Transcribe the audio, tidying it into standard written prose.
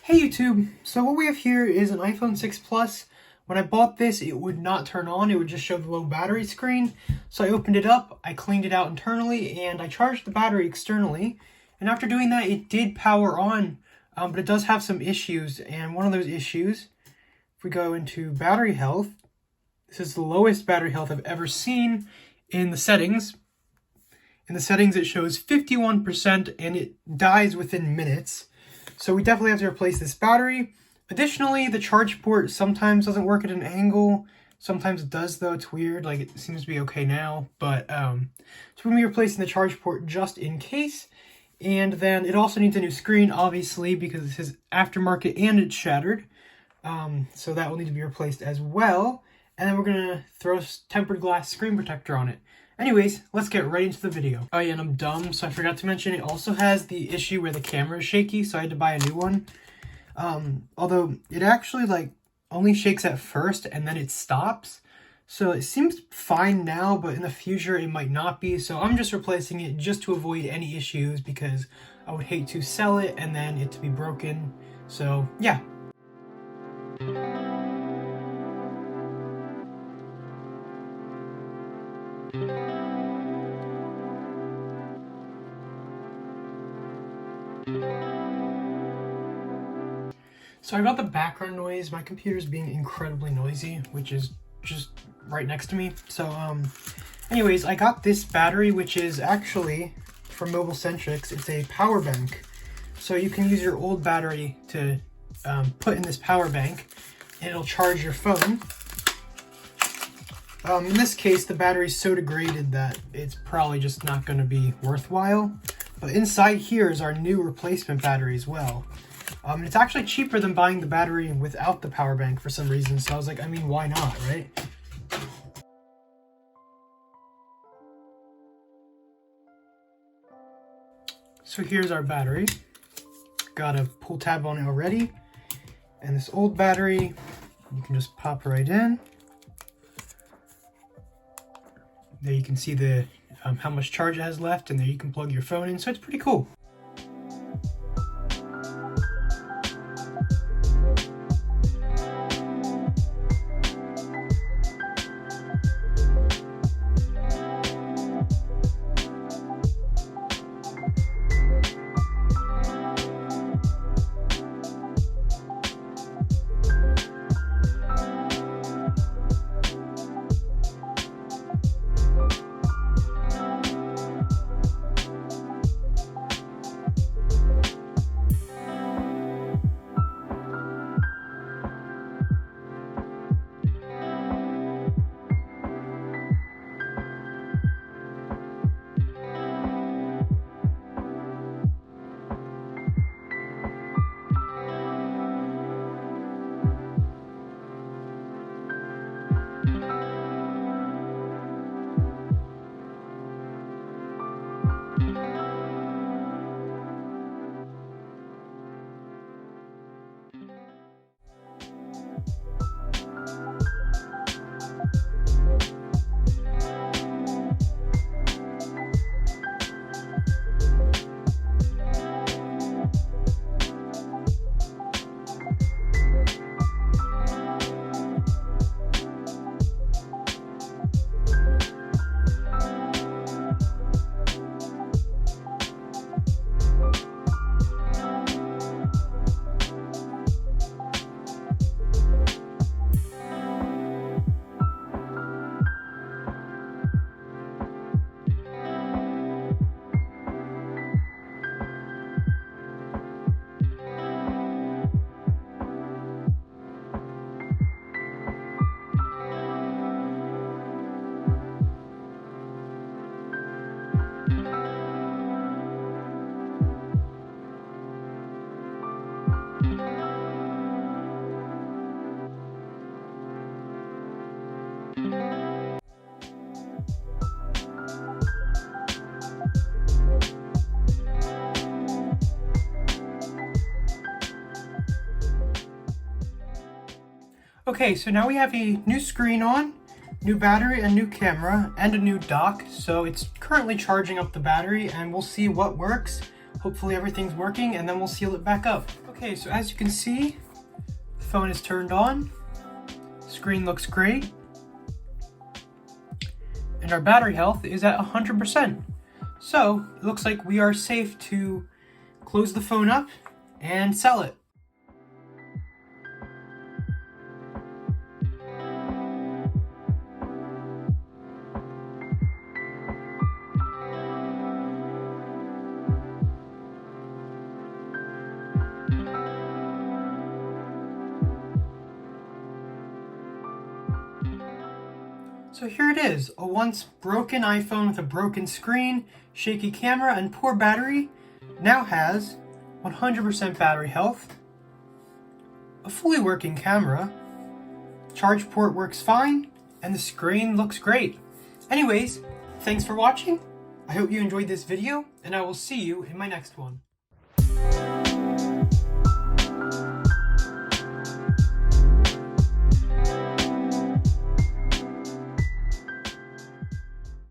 Hey YouTube, so what we have here is an iPhone 6 Plus. When I bought this, it would not turn on, it would just show the low battery screen. So I opened it up, I cleaned it out internally, and I charged the battery externally. And after doing that, it did power on, but it does have some issues. And one of those issues, if we go into battery health, this is the lowest battery health I've ever seen in the settings. In the settings, it shows 51% and it dies within minutes. So we definitely have to replace this battery. Additionally, the charge port sometimes doesn't work at an angle. Sometimes it does though, it's weird. Like it seems to be okay now. But so we're gonna be replacing the charge port just in case. And then it also needs a new screen, obviously, because this is aftermarket and it's shattered. So that will need to be replaced as well. And then we're gonna throw tempered glass screen protector on it. Anyways, let's get right into the video. Oh yeah, and I'm dumb, so I forgot to mention it also has the issue where the camera is shaky, so I had to buy a new one. Although it actually only shakes at first and then it stops. So it seems fine now, but in the future it might not be. So I'm just replacing it just to avoid any issues because I would hate to sell it and then it to be broken. So yeah. Sorry about the background noise. My computer's being incredibly noisy, which is just right next to me. So, anyways, I got this battery, which is actually from Mobile Centrics. It's a power bank. So you can use your old battery to put in this power bank, and it'll charge your phone. In this case, the battery's so degraded that it's probably just not going to be worthwhile. But inside here is our new replacement battery as well. It's actually cheaper than buying the battery without the power bank for some reason. So I was like, I mean, why not, right? So here's our battery. Got a pull tab on it already. And this old battery, you can just pop right in. There you can see the how much charge it has left, and there you can plug your phone in. So it's pretty cool. Okay, so now we have a new screen on, new battery, a new camera, and a new dock. So it's currently charging up the battery and we'll see what works. Hopefully everything's working and then we'll seal it back up. Okay. Okay, so as you can see, the phone is turned on, screen looks great, and our battery health is at 100%. So it looks like we are safe to close the phone up and sell it. So here it is, a once broken iPhone with a broken screen, shaky camera, and poor battery now has 100% battery health, a fully working camera, charge port works fine, and the screen looks great. Anyways, thanks for watching. I hope you enjoyed this video, and I will see you in my next one.